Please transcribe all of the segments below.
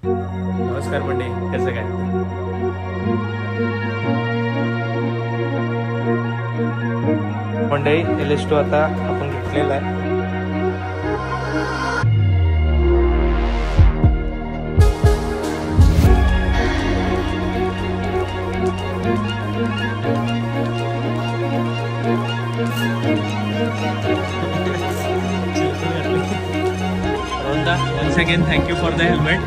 नमस्कार मंडळी, कसं काय? मंडळी LS2 आता आपण घेतलेला आहे. once again thank you for the helmet.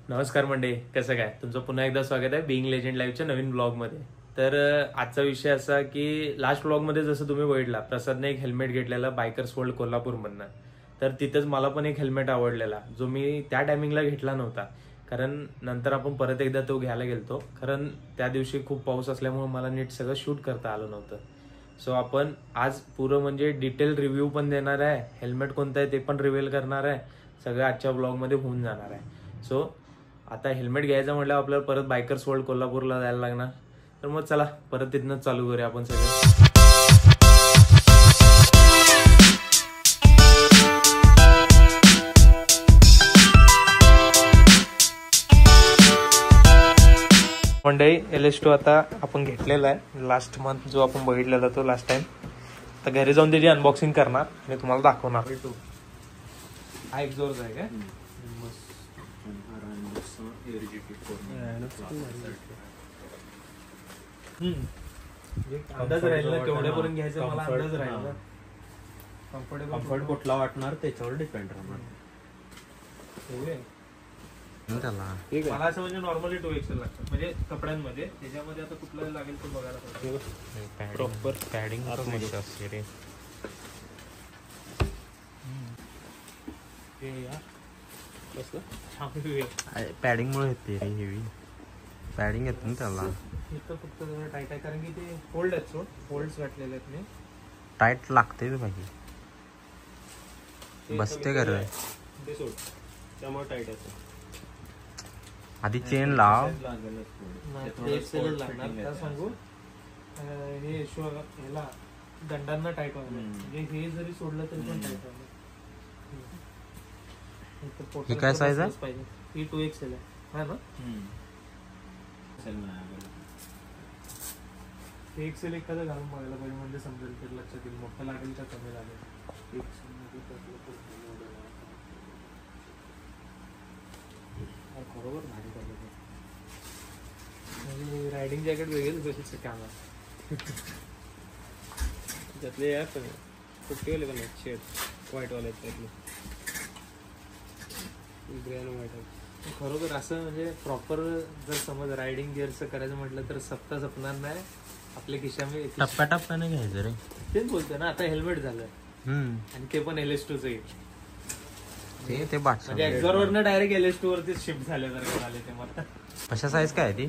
नमस्कार मंडळी, कसं काय? तुमचं पुन्हा एकदा स्वागत आहे बिंग लेजेंड लाईव्हच्या नवीन ब्लॉगमध्ये. तर आजचा विषय असा की लास्ट ब्लॉगमध्ये जसं तुम्ही बघितला, प्रसादने एक हेल्मेट घेतलेला बायकर्स वर्ल्ड कोल्हापूरमधनं. तर तिथंच मला पण एक हेल्मेट आवडलेला, जो मी त्या टायमिंगला घेतला नव्हता, कारण नंतर आपण परत एकदा तो घ्यायला गेलतो. कारण त्या दिवशी खूप पाऊस असल्यामुळे मला नीट सगळं शूट करता आलं नव्हतं. सो आपण आज पुरं म्हणजे डिटेल रिव्ह्यू पण देणार आहे, हेल्मेट कोणतं आहे ते पण रिव्हील करणार आहे, सगळं आजच्या ब्लॉगमध्ये होऊन जाणार आहे. सो आता हेल्मेट घ्यायचं म्हटलं आपल्याला परत बायकर्स वर्ल्ड कोल्हापूरला जायला लागणार. तर मग चला परत तिथनंच चालू करूया आपण सगळं. मंडळी LS2 आता आपण घेतलेला आहे लास्ट मंथ, जो आपण बघितलेला तो लास्ट टाइम. तर घरी जाऊन त्याची अनबॉक्सिंग करणार आणि तुम्हाला दाखवणार. हा एक जोरच आहे काय? अंदाज राहील ना केवढ्यापर्यंत घ्यायचं, मला अंदाज राहील ना. कम्फर्ट कुठला वाटणार त्याच्यावर डिपेंड राहणार. मला असं म्हणजे नॉर्मली 2XL लागतात म्हणजे कपड्यांमध्ये. त्याच्यामध्ये आता कुठलं लागेल ते बघायला पाहिजे. प्रॉपर पॅडिंग पॅडिंग मुळे येते रे, हेवी पॅडिंग येत ना त्याला. इथं फक्त टाईट आहे कारण की ते फोल्ड आहेत, सोड फोल्ड्स घातलेले आहेत मी. टाईट लागते पाहिजे, बसते कर ते सोड, त्यामुळे टाईट आहे. आधी चेन लाव. लागणार सांगू, हे ह्याला दंडांना टाईट व्हायला म्हणजे हे जरी सोडलं तरी पण टाईट व्हायला. ही काय साईज आहे? पाहिजे ही 2XL आहे ना. 1XL एखादं घालून बघायला पाहिजे म्हणजे समजेल, तर लक्षात येईल मोठं लागेल का कमी लागेल. बरोबर रायडिंग जॅकेट वेगळेच काम आहे. त्यातले यार पण कुठेवाले पण आहेत शेड व्हाईटवाले आहेत त्यातले, ग्रे आणि व्हाईट आहे. खरोखर असं म्हणजे प्रॉपर जर समज रायडिंग गिअरचं करायचं म्हटलं तर सप्ता सपणार नाही आपल्या खिशामध्ये. टप्प्याटप्प्याने घ्यायचं रे, तेच बोलतोय ना. आता हेल्मेट झालं आणि ते पण LS2चं येईल. ते म्हणजे एक्झॉरवरनं डायरेक्ट LS2 वरती शिफ्ट झाल्यासारखं झाले ते मला. कशा साईज काय आहे ती?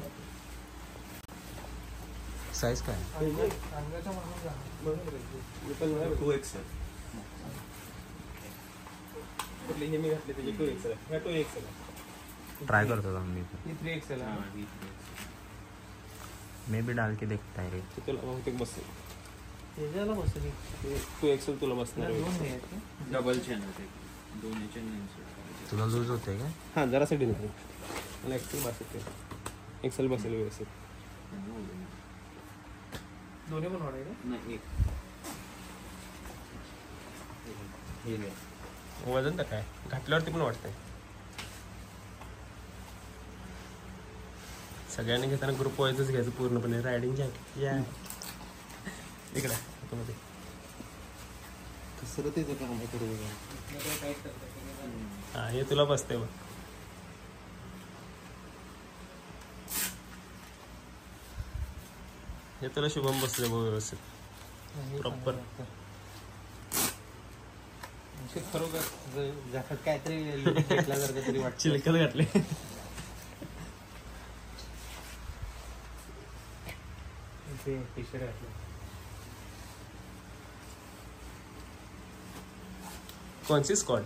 साईज काय? 2XL कुठली हे मी घातली त्याची 2XL आहे. 2XL ट्राय करतो आम्ही. 3XL आहे. मे बी डाल के देखता है रे. तुला बहुतेक बसेल, त्याच्याला बसेल. 2XL तुला बसणार. डबल चेन होते, दोन्ही चेन. तुला लूज होते का? हां जरासं ढिल होते मला. XL बसेल, XL बसेल व्यवस्थित. दोन्ही पण वाढायचं नाही. वजन तर काय घातल्यावरती पण वाटतंय. सगळ्यांनी घेताना ग्रुप वाईजच घ्यायचं पूर्णपणे. रायडिंग जॅकेट या इकडे मध्ये कसं त्याचं काम आहे. हा हे तुला बसते बघ. हे तुला शुभम बसले बघ व्यवस्थित प्रॉपर. खरोखर जॅकेट काहीतरी घेतल्यासारखं तरी वाटतं. चिलकत घातले. टी शर्ट घातलं. कोणची स्क्वॉड?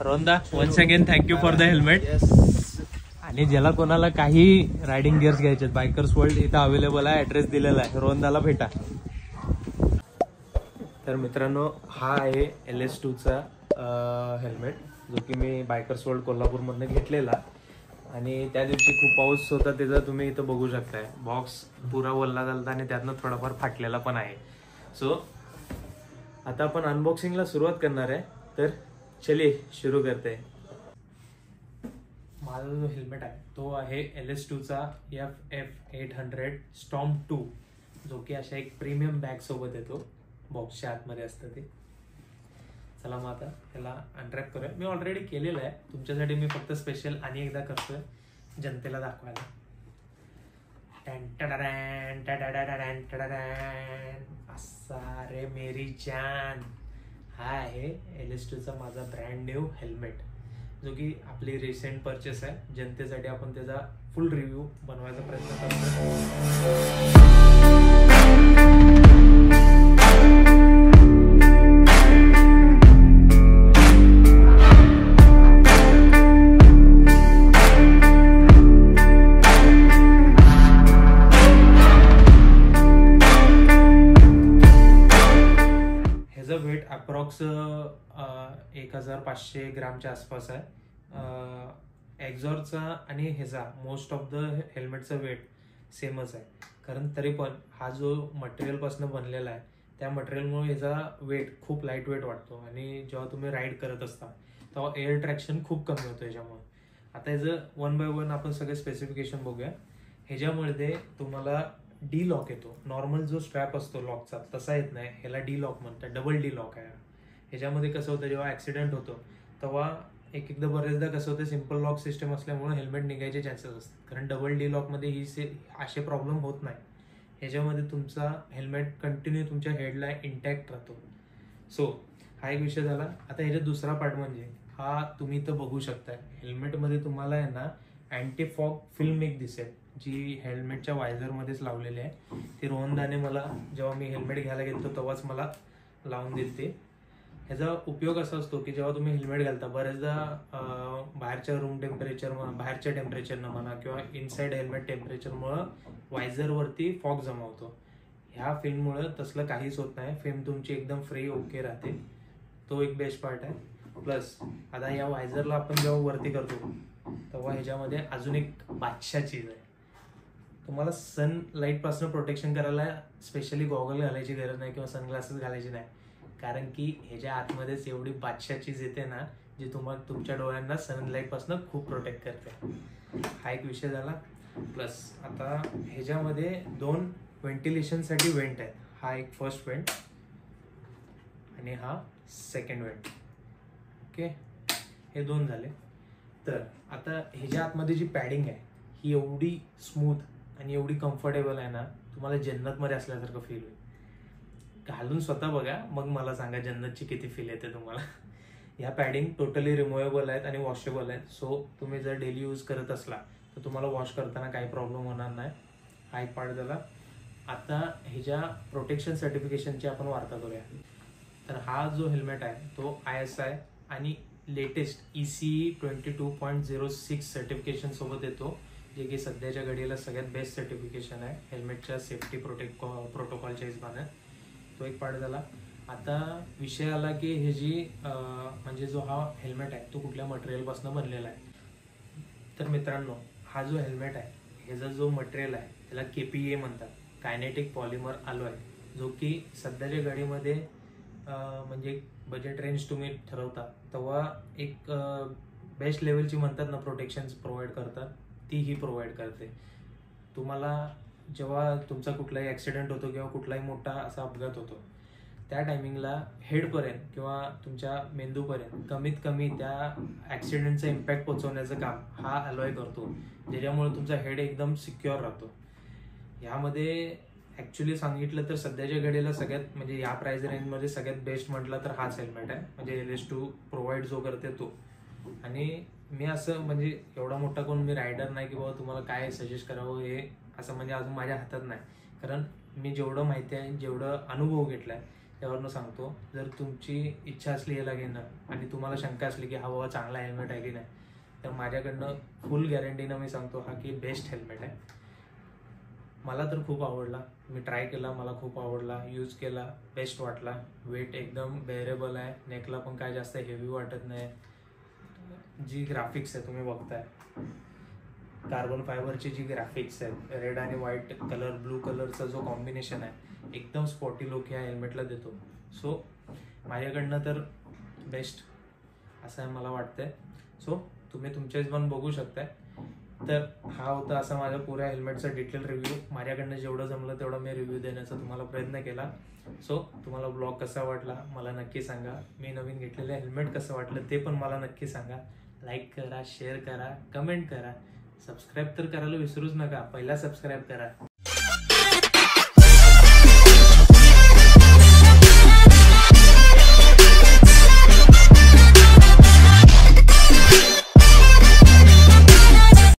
रोहनदा once again thank you for the helmet. आणि ज्याला कोणाला काही रायडिंग गिअर्स घ्यायचे बायकर्स वर्ल्ड इथं अवेलेबल आहे, ऍड्रेस दिलेला आहे, रोहनदाला भेटा. तर मित्रांनो हा आहे LS2चा हेल्मेट जो की मी बायकर्स वर्ल्ड कोल्हापूरमधनं घेतलेला. आणि त्या दिवशी खूप पाऊस होता त्याचा तुम्ही इथं बघू शकताय. बॉक्स पुरा वल्ला झाला आणि त्यातनं थोडाफार फाटलेला पण आहे. सो आता आपण अनबॉक्सिंगला सुरुवात करणार आहे. तर चलिए सुरू करते. माझा जो हेल्मेट आहे तो आहे LS2चा FF800 स्टॉर्म 2 जो की अशा एक प्रीमियम बॅग सोबत येतो. बॉक्सच्या आतमध्ये असतं ते. चला मग आता त्याला अनरॅप करूया. मी ऑलरेडी केलेलं आहे तुमच्यासाठी. मी फक्त स्पेशल आणि एकदा करतोय जनतेला दाखवायला. असा रे मेरी जान. हा आहे LS2चा माझा ब्रँड न्यू हेल्मेट जो की आपली रिसेंट परचेस आहे. जनतेसाठी आपण त्याचा फुल रिव्ह्यू बनवायचा प्रयत्न करतो. वेट अप्रॉक्स 1500 ग्रामच्या आसपास आहे. एक्झॉरचा आणि ह्याचा मोस्ट ऑफ द हेल्मेटचा वेट सेमच आहे. कारण तरी पण हा जो मटेरियलपासून बनलेला आहे त्या मटेरियलमुळे ह्याचा वेट खूप लाईट वेट वाटतो. आणि जेव्हा तुम्ही राईड करत असता तेव्हा एअर ट्रॅक्शन खूप कमी होतं ह्याच्यामुळे. आता ह्याचं 1 बाय 1 आपण सगळे स्पेसिफिकेशन बघूया. ह्याच्यामध्ये तुम्हाला डी लॉक येतो. नॉर्मल जो स्ट्रॅप असतो लॉकचा तसा येत नाही. ह्याला डी लॉक म्हणतात. डबल डी लॉक आहे. ह्याच्यामध्ये कसं होतं जेव्हा ऍक्सिडेंट होतो तेव्हा एकदा बरेचदा कसं होतं सिम्पल लॉक सिस्टम असल्यामुळे हेल्मेट निघायचे चान्सेस असतात. कारण डबल डी लॉकमध्ये असे प्रॉब्लेम होत नाही. ह्याच्यामध्ये तुमचा हेल्मेट कंटिन्यू तुमच्या हेडला इंटॅक्ट राहतो. सो हा एक विषय झाला. आता ह्याच्यात दुसरा पार्ट म्हणजे हा तुम्ही इथं बघू शकताय हेल्मेटमध्ये तुम्हाला आहे ना अँटी फॉग फिल्म एक दिसेल जी हेल्मेटच्या वायझरमध्येच लावलेली आहे. ती रोहनदाने मला जेव्हा मी हेल्मेट घ्यायला गेलो तेव्हाच मला लावून दिली ते. ह्याचा उपयोग असा असतो की जेव्हा तुम्ही हेल्मेट घालता बऱ्याचदा बाहेरच्या रूम टेम्परेचर बाहेरच्या टेम्परेचरनं म्हणा किंवा इनसाइड हेल्मेट टेम्परेचरमुळं वायझरवरती फॉग जमा होतो. ह्या फिल्ममुळं तसलं काहीच होत नाही. फिल्म तुमची एकदम फ्री ओके राहते. तो एक बेस्ट पार्ट आहे. प्लस आता या वायझरला आपण जेव्हा वरती करतो तेव्हा ह्याच्यामध्ये अजून एक बादशाह चीज आहे. तुम्हाला सनलाईट पासून प्रोटेक्शन करायला स्पेशली गॉगल घालायची गरज नाही किंवा सनग्लासेस घालायची नाही. कारण की ह्याच्या आतमध्येच एवढी बादशाह चीज येते ना जी तुम्हाला तुमच्या डोळ्यांना सनलाईट पासून खूप प्रोटेक्ट करते. हा एक विषय झाला. प्लस आता ह्याच्यामध्ये 2 व्हेंटिलेशनसाठी वेंट आहेत. हा एक फर्स्ट वेंट आणि हा सेकंड वेंट. ओके हे 2 झाले. तर आता ह्याच्या आतमध्ये जी पॅडिंग आहे ही एवढी स्मूथ आणि एवढी कम्फर्टेबल आहे ना तुम्हाला जन्नतमध्ये असल्यासारखं फील होईल. घालून स्वतः बघा मग मला सांगा जन्नतची किती फील येते तुम्हाला. ह्या पॅडिंग टोटली रिमूव्हेबल आहेत आणि वॉशेबल आहेत. सो तुम्ही जर डेली यूज करत असला तर तुम्हाला वॉश करताना काही प्रॉब्लेम होणार नाही. हा एक पार्ट झाला. आता ह्याच्या प्रोटेक्शन सर्टिफिकेशनची आपण वार्ता करूया. तर हा जो हेल्मेट आहे तो ISI आणि लेटेस्ट ECE 22.06 सर्टिफिकेशन सोबत येतो जे की सध्याच्या घडीला सगळ्यात बेस्ट सर्टिफिकेशन आहे हेल्मेटच्या सेफ्टी प्रोटोकॉलच्या हिशोबाने. तो एक पार्ट झाला. आता विषय आला की हे जी म्हणजे जो हा हेल्मेट आहे तो कुठल्या मटेरियलपासून बनलेला आहे. तर मित्रांनो हा जो हेल्मेट आहे ह्याचा जो मटेरियल आहे त्याला KPA म्हणतात. Kinetic polymer alloy. जो की सध्याच्या घडीमध्ये म्हणजे बजेट रेंज तुम्ही ठरवता तेव्हा एक बेस्ट लेवलची म्हणतात ना प्रोटेक्शन प्रोव्हाइड करतात ती ही प्रोव्हाइड करते. तुम्हाला जेव्हा तुमचा कुठलाही ॲक्सिडेंट होतो किंवा कुठलाही मोठा असा अपघात होतो त्या टायमिंगला हेडपर्यंत किंवा तुमच्या मेंदूपर्यंत कमीत कमी त्या ॲक्सिडेंटचा इम्पॅक्ट पोहोचवण्याचं काम हा अलॉय करतो. ज्याच्यामुळे तुमचा हेड एकदम सिक्युअर राहतो. ह्यामध्ये ॲक्च्युली सांगितलं तर सध्याच्या घडीला सगळ्यात म्हणजे या प्राइस रेंजमध्ये सगळ्यात बेस्ट म्हटलं तर हाच हेल्मेट आहे. म्हणजे LS2 प्रोव्हाइड जो करते तो. आणि मी असं म्हणजे एवढा मोठा कोण मी रायडर नाही की बाबा तुम्हाला काय सजेस्ट करावं हे असं म्हणजे अजून माझ्या हातात नाही. कारण मी जेवढं माहिती आहे जेवढं अनुभव घेतलाय त्यावरनं सांगतो. जर तुमची इच्छा असली याला घेणं आणि तुम्हाला शंका असली की हा बाबा चांगला हेल्मेट आहे की नाही, तर माझ्याकडनं फुल गॅरंटीनं मी सांगतो हा की बेस्ट हेल्मेट आहे. मला तर खूप आवडला, मी ट्राय केला, मला खूप आवडला, यूज केला, बेस्ट वाटला. वेट एकदम बेअरेबल आहे, नेकला पण काय जास्त हेवी वाटत नाही. जी ग्राफिक्स आहे तुम्ही बघताय, कार्बन फायबरची जी ग्राफिक्स आहेत, रेड आणि व्हाईट कलर, ब्लू कलरचा जो कॉम्बिनेशन आहे, एकदम स्पॉटी लुक ह्या हेल्मेटला देतो. सो माझ्याकडनं तर बेस्ट असं आहे मला वाटतंय. सो तुम्ही तुमचेच पण बघू शकताय. तर हा होता असा माझा पुऱ्या हेल्मेटचा डिटेल रिव्ह्यू. माझ्याकडनं जेवढं जमलं तेवढं मी रिव्ह्यू देण्याचा तुम्हाला प्रयत्न केला. सो तुम्हाला ब्लॉग कसा वाटला मला नक्की सांगा. मी नवीन घेतलेलं हेल्मेट कसं वाटलं ते पण मला नक्की सांगा. लाईक करा, शेअर करा, कमेंट करा, सबस्क्राईब तर करायला विसरूच नका. पहिला सबस्क्राईब करा.